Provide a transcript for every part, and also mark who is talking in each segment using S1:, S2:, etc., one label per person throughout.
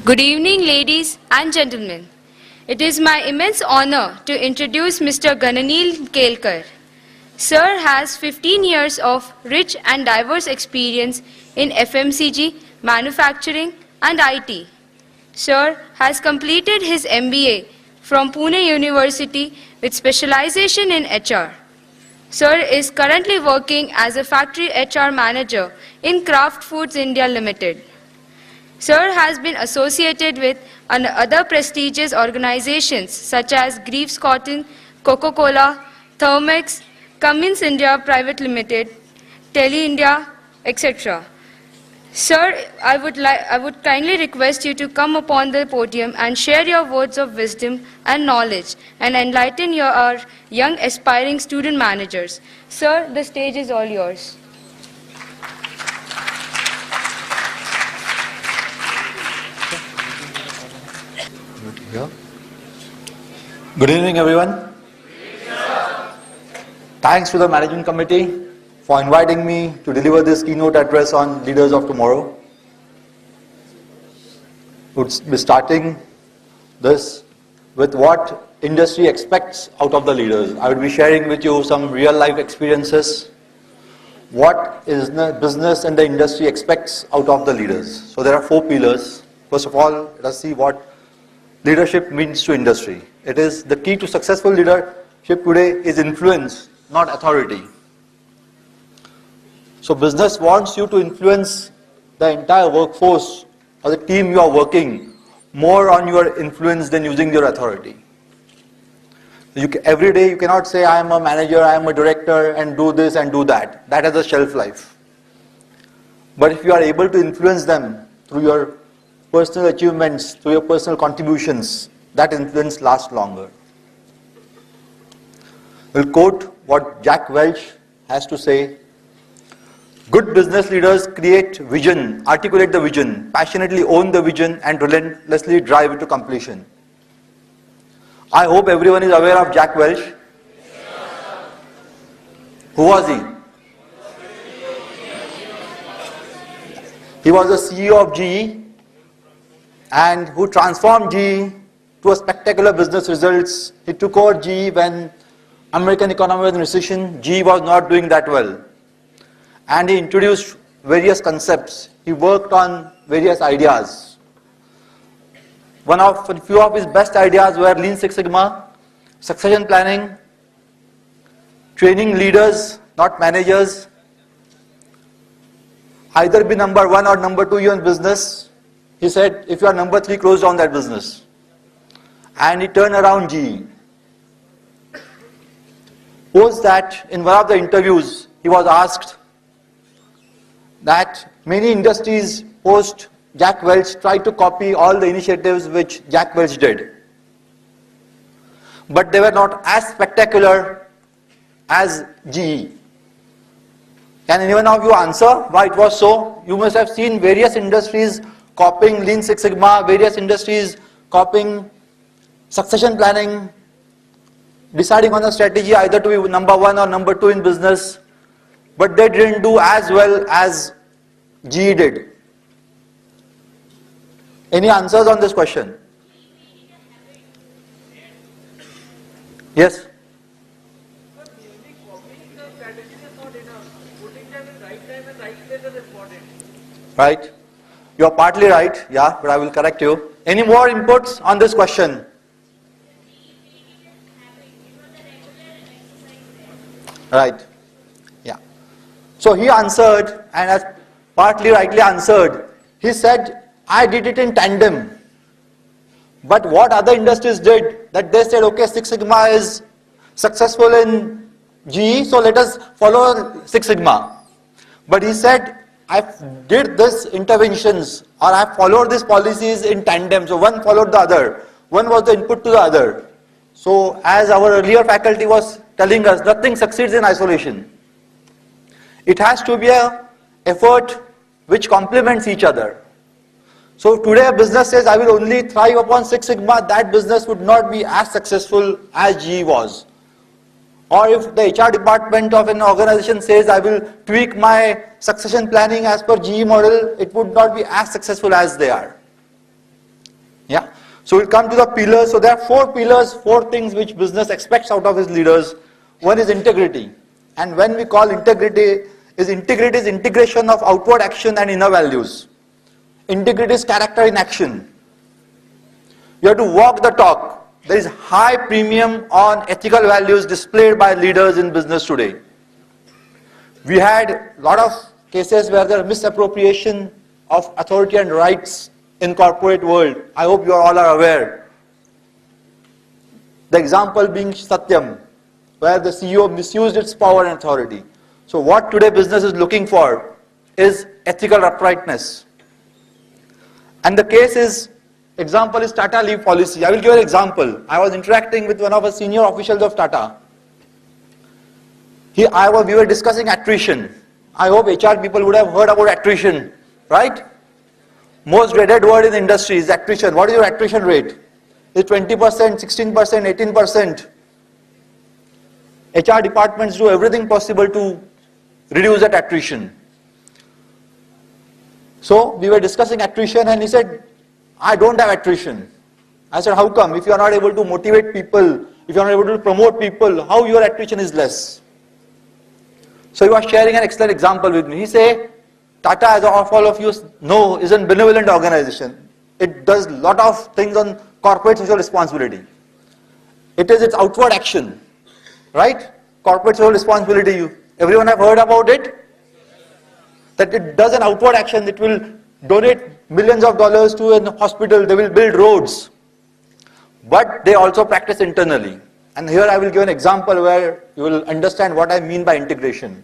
S1: Good evening, ladies and gentlemen. It is my immense honor to introduce Mr. Ghananeel Kelkar. Sir has 15 years of rich and diverse experience in FMCG, manufacturing and IT. Sir has completed his MBA from Pune University with specialization in HR. Sir is currently working as a factory HR manager in Kraft Foods India Limited. Sir has been associated with other prestigious organizations such as Greaves Cotton, Coca-Cola, Thermex, Cummins India Private Limited, Tele India, etc. Sir, I would kindly request you to come upon the podium and share your words of wisdom and knowledge and enlighten our young aspiring student managers. Sir, the stage is all yours.
S2: Good evening, everyone. Thanks to the management committee for inviting me to deliver this keynote address on Leaders of Tomorrow. We'll be starting this with what industry expects out of the leaders. I will be sharing with you some real life experiences. What is the business and the industry expects out of the leaders? So there are 4 pillars. First of all, let us see what leadership means to industry. It is the key to successful leadership today is influence, not authority. So business wants you to influence the entire workforce or the team you are working more on your influence than using your authority. Every day you cannot say I am a manager, I am a director and do this and do that. That has a shelf life. But if you are able to influence them through your personal achievements, through your personal contributions, that influence lasts longer. We'll quote what Jack Welch has to say. Good business leaders create vision, articulate the vision, passionately own the vision and relentlessly drive it to completion. I hope everyone is aware of Jack Welch. Who was he? He was the CEO of GE and who transformed GE to a spectacular business results. He took over GE when American economy was in recession. GE was not doing that well. And he introduced various concepts. He worked on various ideas. A few of his best ideas were Lean Six Sigma, succession planning, training leaders, not managers, either be number 1 or number 2 in business. He said, if you are number 3, close down that business. And he turned around GE. Post that, in one of the interviews, he was asked that many industries post Jack Welch tried to copy all the initiatives which Jack Welch did. But they were not as spectacular as GE. Can anyone of you answer why it was so? You must have seen various industries copying Lean Six Sigma, various industries copying succession planning, deciding on a strategy either to be number 1 or number 2 in business, but they didn't do as well as GE did. Any answers on this question? Yes? Right? You are partly right, yeah, but I will correct you. Any more inputs on this question? Right. Yeah. So he answered, and as partly rightly answered, he said, I did it in tandem. But what other industries did, that they said, okay, Six Sigma is successful in GE, so let us follow Six Sigma. But he said, I did this interventions or I followed these policies in tandem. So one followed the other. One was the input to the other. So as our earlier faculty was telling us, nothing succeeds in isolation. It has to be an effort which complements each other. So today a business says, I will only thrive upon Six Sigma, that business would not be as successful as GE was. Or if the HR department of an organization says, I will tweak my succession planning as per GE model, it would not be as successful as they are. Yeah. So we'll come to the pillars. So there are 4 pillars, 4 things which business expects out of its leaders. One is integrity. And when we call integrity is integration of outward action and inner values. Integrity is character in action. You have to walk the talk. There is high premium on ethical values displayed by leaders in business today. We had a lot of cases where there is misappropriation of authority and rights in corporate world. I hope you all are aware. The example being Satyam, where the CEO misused its power and authority. So what today business is looking for is ethical uprightness. And the case is, example is Tata leave policy. I will give an example. I was interacting with one of the senior officials of Tata. We were discussing attrition. I hope HR people would have heard about attrition, right? Most dreaded word in the industry is attrition. What is your attrition rate? Is it 20%, 16%, 18%? HR departments do everything possible to reduce that attrition. So we were discussing attrition and he said, I don't have attrition. I said, how come? If you are not able to motivate people, if you are not able to promote people, how your attrition is less? So he was sharing an excellent example with me. He said, Tata, as all of you know, is a benevolent organization. It does a lot of things on corporate social responsibility. It is its outward action, right? Corporate social responsibility, everyone have heard about it? That it does an outward action, it will donate millions of dollars to a hospital, they will build roads. But they also practice internally. And here I will give an example where you will understand what I mean by integration.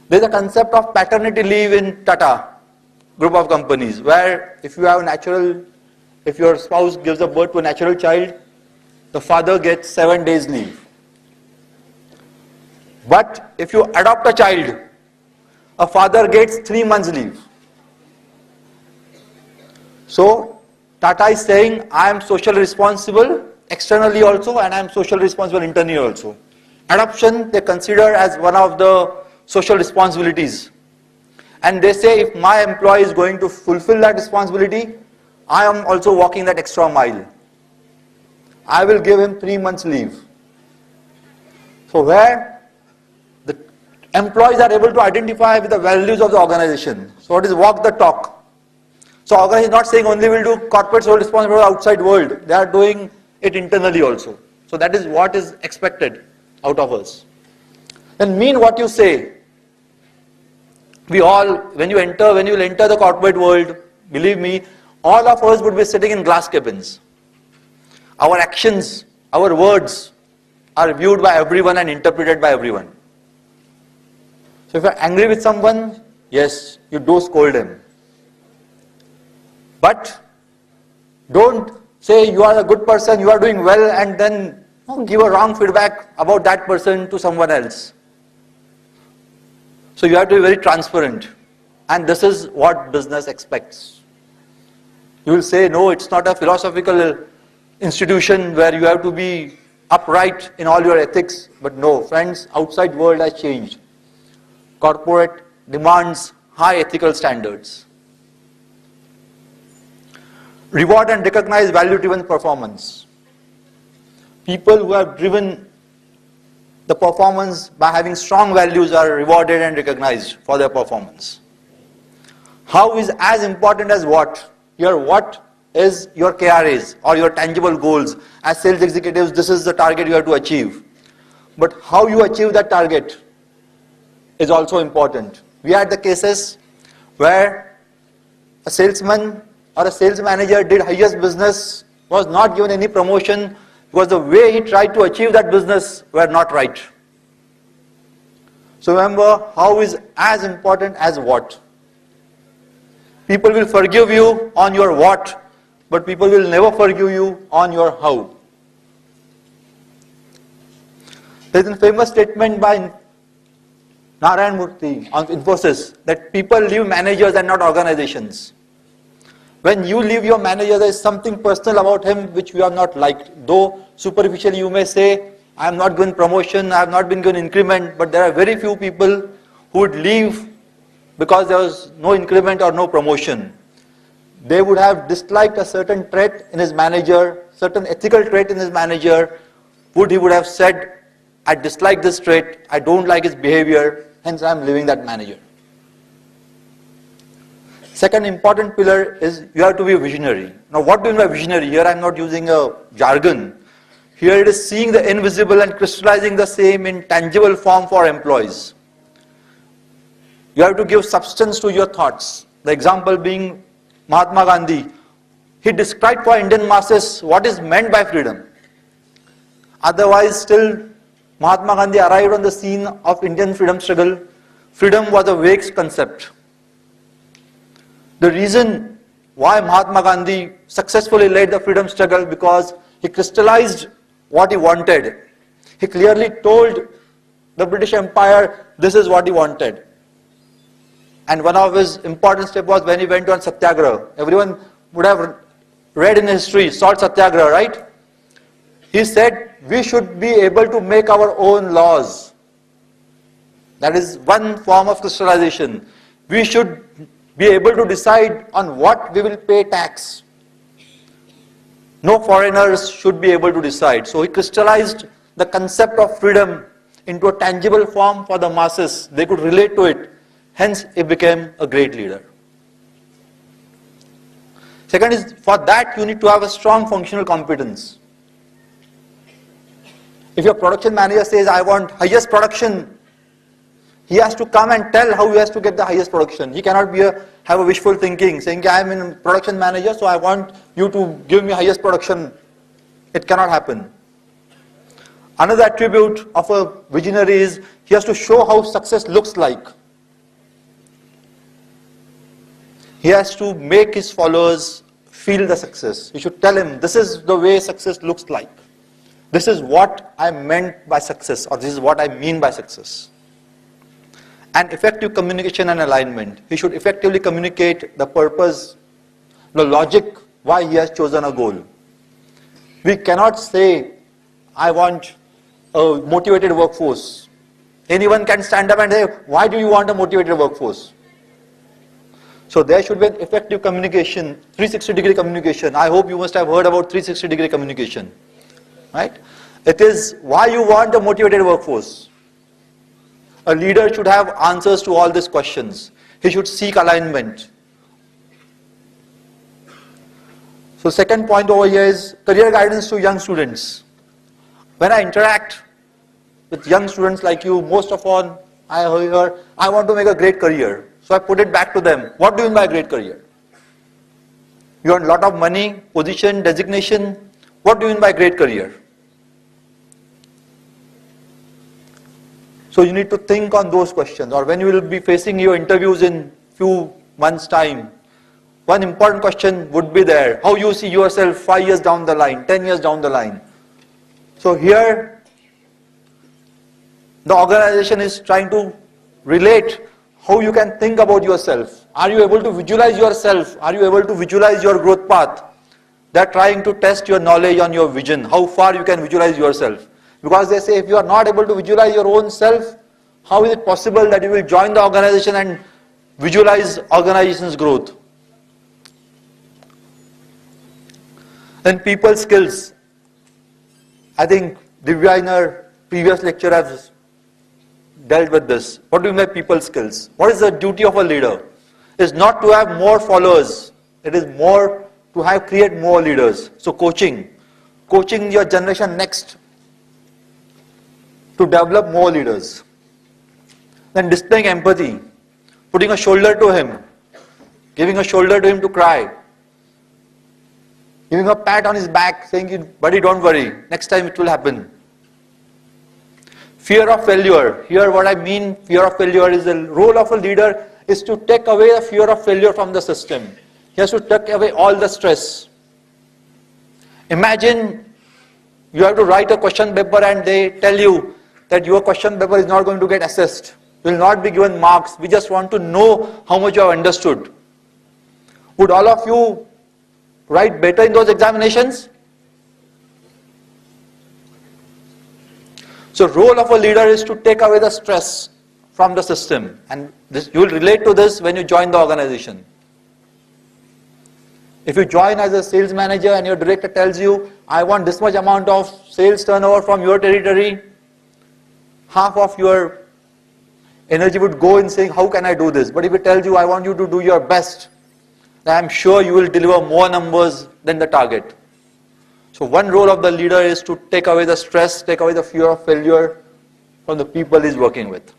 S2: There is a concept of paternity leave in Tata group of companies, where if your spouse gives a birth to a natural child, the father gets 7 days leave. But if you adopt a child, a father gets 3 months leave. So Tata is saying, I am socially responsible externally also and I am socially responsible internally also. Adoption they consider as one of the social responsibilities. And they say if my employee is going to fulfill that responsibility, I am also walking that extra mile. I will give him 3 months leave. So where the employees are able to identify with the values of the organization. So what is walk the talk? So organization is not saying only we'll do corporate social responsibility for the outside world. They are doing it internally also. So that is what is expected out of us. Then mean what you say. We all, when you will enter the corporate world, believe me, all of us would be sitting in glass cabins. Our actions, our words are viewed by everyone and interpreted by everyone. So if you are angry with someone, yes, you do scold him. But don't say you are a good person, you are doing well, and then give a wrong feedback about that person to someone else. So you have to be very transparent. And this is what business expects. You will say, no, it's not a philosophical institution where you have to be upright in all your ethics. But no, friends, outside world has changed. Corporate demands high ethical standards. Reward and recognize value-driven performance. People who have driven the performance by having strong values are rewarded and recognized for their performance. How is as important as what? What is your KRAs or your tangible goals. As sales executives, this is the target you have to achieve. But how you achieve that target is also important. We had the cases where a salesman or a sales manager did highest business, was not given any promotion because the way he tried to achieve that business were not right. So remember, how is as important as what. People will forgive you on your what, but people will never forgive you on your how. There is a famous statement by Narayan Murthy on Infosys that people leave managers and not organizations. When you leave your manager, there is something personal about him which you have not liked. Though superficially you may say, I am not given promotion, I have not been given increment, but there are very few people who would leave because there was no increment or no promotion. they would have disliked a certain trait in his manager, certain ethical trait in his manager. He would have said, I dislike this trait, I don't like his behavior, hence I am leaving that manager. Second important pillar is you have to be a visionary. Now what do you mean by visionary? Here I am not using a jargon. Here it is seeing the invisible and crystallizing the same in tangible form for employees. You have to give substance to your thoughts. The example being Mahatma Gandhi. He described for Indian masses what is meant by freedom. Otherwise, still Mahatma Gandhi arrived on the scene of Indian freedom struggle. Freedom was a vague concept. The reason why Mahatma Gandhi successfully led the freedom struggle because he crystallized what he wanted. He clearly told the British Empire this is what he wanted. And one of his important steps was when he went on Satyagraha. Everyone would have read in history, Salt Satyagraha, right? He said we should be able to make our own laws. That is one form of crystallization. We should be able to decide on what we will pay tax. No foreigners should be able to decide. So he crystallized the concept of freedom into a tangible form for the masses. They could relate to it. Hence, he became a great leader. Second is, for that you need to have a strong functional competence. If your production manager says, I want highest production, he has to come and tell how he has to get the highest production. He cannot have a wishful thinking, saying, I am a production manager, so I want you to give me highest production. It cannot happen. Another attribute of a visionary is, he has to show how success looks like. He has to make his followers feel the success. He should tell him, this is the way success looks like. This is what I meant by success, or this is what I mean by success. And effective communication and alignment. He should effectively communicate the purpose, the logic, why he has chosen a goal. We cannot say, I want a motivated workforce. Anyone can stand up and say, why do you want a motivated workforce? So there should be an effective communication, 360-degree communication. I hope you must have heard about 360-degree communication. Right? It is why you want a motivated workforce. A leader should have answers to all these questions. He should seek alignment. So second point over here is career guidance to young students. When I interact with young students like you, most of all, I hear, I want to make a great career. So I put it back to them. What do you mean by a great career? You want a lot of money, position, designation. What do you mean by great career? So you need to think on those questions, or when you will be facing your interviews in few months' time, one important question would be there. How you see yourself 5 years down the line, 10 years down the line. So here, the organization is trying to relate how you can think about yourself. Are you able to visualize yourself? Are you able to visualize your growth path? They are trying to test your knowledge on your vision, how far you can visualize yourself. Because they say if you are not able to visualize your own self, how is it possible that you will join the organization and visualize organization's growth? Then people skills. I think Divya in her previous lecture has dealt with this. What do you mean by people skills? What is the duty of a leader? It is not to have more followers. It is more to create more leaders. So coaching your generation next to develop more leaders. Then displaying empathy, putting a shoulder to him, giving a shoulder to him to cry, giving a pat on his back, saying, buddy, don't worry, next time it will happen. Fear of failure. Here what I mean, fear of failure is the role of a leader is to take away the fear of failure from the system. He has to take away all the stress. Imagine you have to write a question paper and they tell you that your question paper is not going to get assessed, will not be given marks. We just want to know how much you have understood. Would all of you write better in those examinations? So role of a leader is to take away the stress from the system, and you will relate to this when you join the organization. If you join as a sales manager and your director tells you, I want this much amount of sales turnover from your territory, half of your energy would go in saying, how can I do this? But if he tells you, I want you to do your best, then I'm sure you will deliver more numbers than the target. So one role of the leader is to take away the stress, take away the fear of failure from the people he's working with.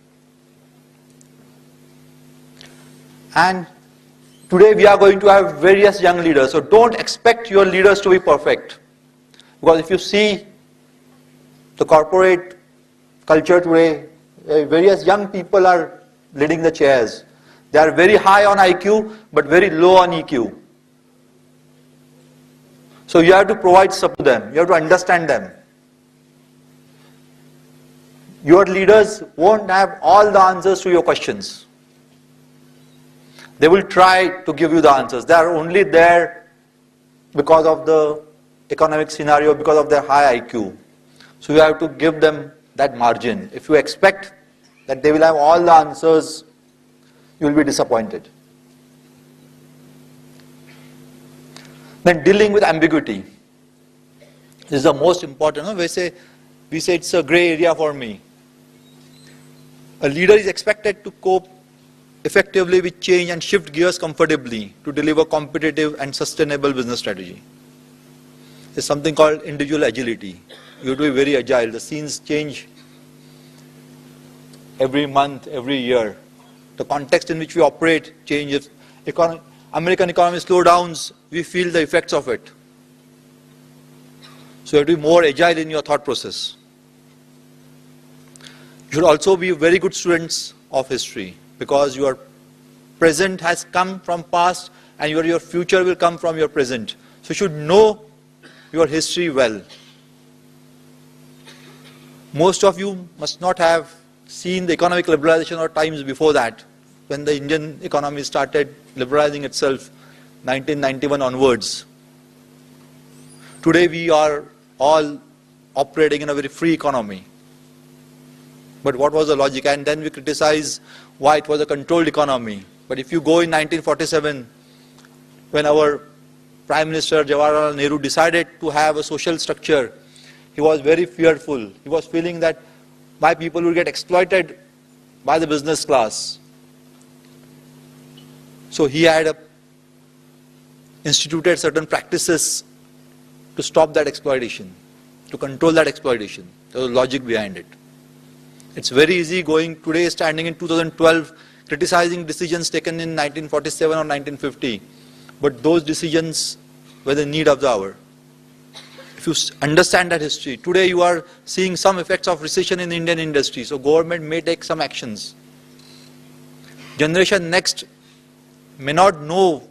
S2: And today we are going to have various young leaders. So don't expect your leaders to be perfect. Because if you see the corporate culture today, various young people are leading the chairs. They are very high on IQ, but very low on EQ. So you have to provide support to them. You have to understand them. Your leaders won't have all the answers to your questions. They will try to give you the answers. They are only there because of the economic scenario, because of their high IQ. So you have to give them that margin. If you expect that they will have all the answers, you will be disappointed. Then dealing with ambiguity. This is the most important. No? We say it's a gray area for me. A leader is expected to cope effectively with change and shift gears comfortably to deliver competitive and sustainable business strategy. There's something called individual agility. You have to be very agile. The scenes change every month, every year. The context in which we operate changes. American economy slowdowns, we feel the effects of it. So you have to be more agile in your thought process. You should also be very good students of history, because your present has come from past and your future will come from your present. So you should know your history well. Most of you must not have seen the economic liberalization or times before that, when the Indian economy started liberalizing itself 1991 onwards. Today we are all operating in a very free economy. But what was the logic? And then we criticize why it was a controlled economy. But if you go in 1947, when our Prime Minister Jawaharlal Nehru decided to have a social structure, he was very fearful. He was feeling that my people will get exploited by the business class. So he had instituted certain practices to stop that exploitation, to control that exploitation. There was logic behind it. It's very easy going today, standing in 2012, criticizing decisions taken in 1947 or 1950. But those decisions were the need of the hour. If you understand that history, today you are seeing some effects of recession in the Indian industry. So government may take some actions. Generation next may not know.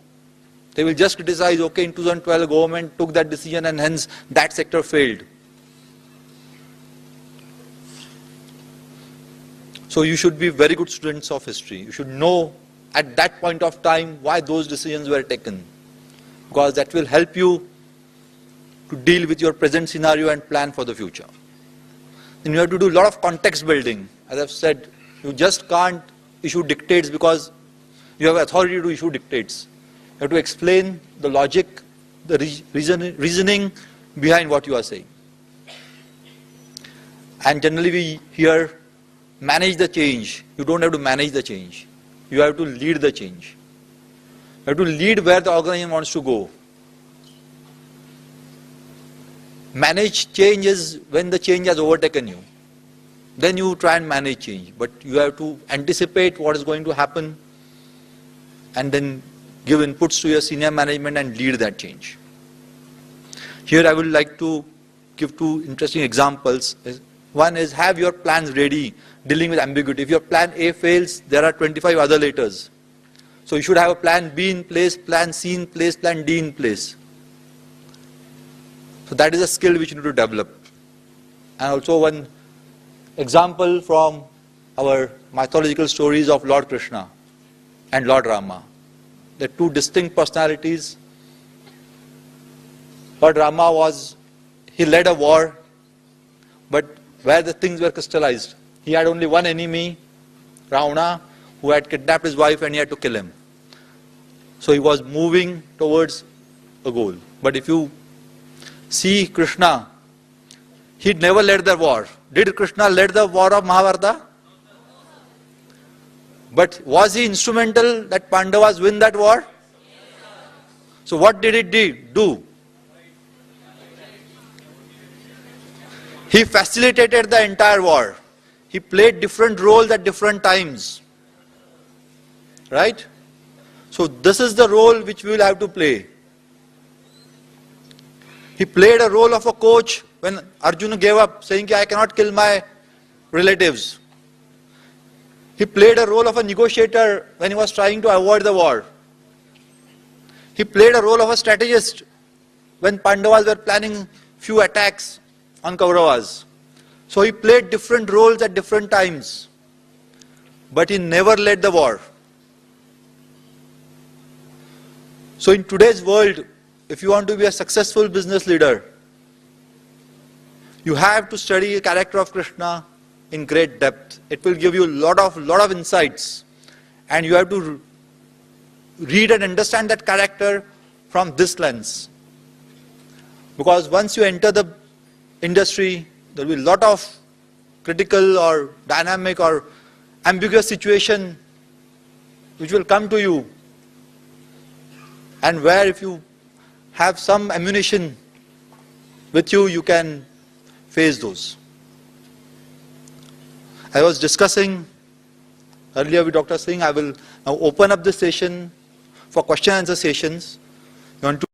S2: They will just criticize, okay, in 2012 government took that decision and hence that sector failed. So you should be very good students of history. You should know at that point of time why those decisions were taken, because that will help you to deal with your present scenario and plan for the future. Then you have to do a lot of context building. As I've said, you just can't issue dictates because you have authority to issue dictates. You have to explain the logic, the reasoning behind what you are saying. And generally we hear, manage the change. You don't have to manage the change. You have to lead the change. You have to lead where the organization wants to go. Manage change is when the change has overtaken you. Then you try and manage change. But you have to anticipate what is going to happen and then give inputs to your senior management and lead that change. Here I would like to give two interesting examples. One is, have your plans ready, dealing with ambiguity. If your plan A fails, there are 25 other letters. So you should have a plan B in place, plan C in place, plan D in place. So that is a skill which you need to develop. And also one example from our mythological stories of Lord Krishna and Lord Rama. They're two distinct personalities. Lord Rama he led a war, but where the things were crystallized. He had only one enemy, Ravana, who had kidnapped his wife and he had to kill him. So he was moving towards a goal. But if you see Krishna, he never led the war. Did Krishna lead the war of Mahabharata? But was he instrumental that Pandavas win that war? So what did he do? He facilitated the entire war. He played different roles at different times. Right? So this is the role which we will have to play. He played a role of a coach when Arjuna gave up, saying, I cannot kill my relatives. He played a role of a negotiator when he was trying to avoid the war. He played a role of a strategist when Pandavas were planning few attacks on Kauravas. So he played different roles at different times. But he never led the war. So in today's world, if you want to be a successful business leader, you have to study the character of Krishna in great depth. It will give you a lot of insights. And you have to read and understand that character from this lens. Because once you enter the industry, there will be a lot of critical or dynamic or ambiguous situation which will come to you. And where if you have some ammunition with you, you can face those. I was discussing earlier with Dr. Singh, I will now open up the session for question and answer sessions. You want to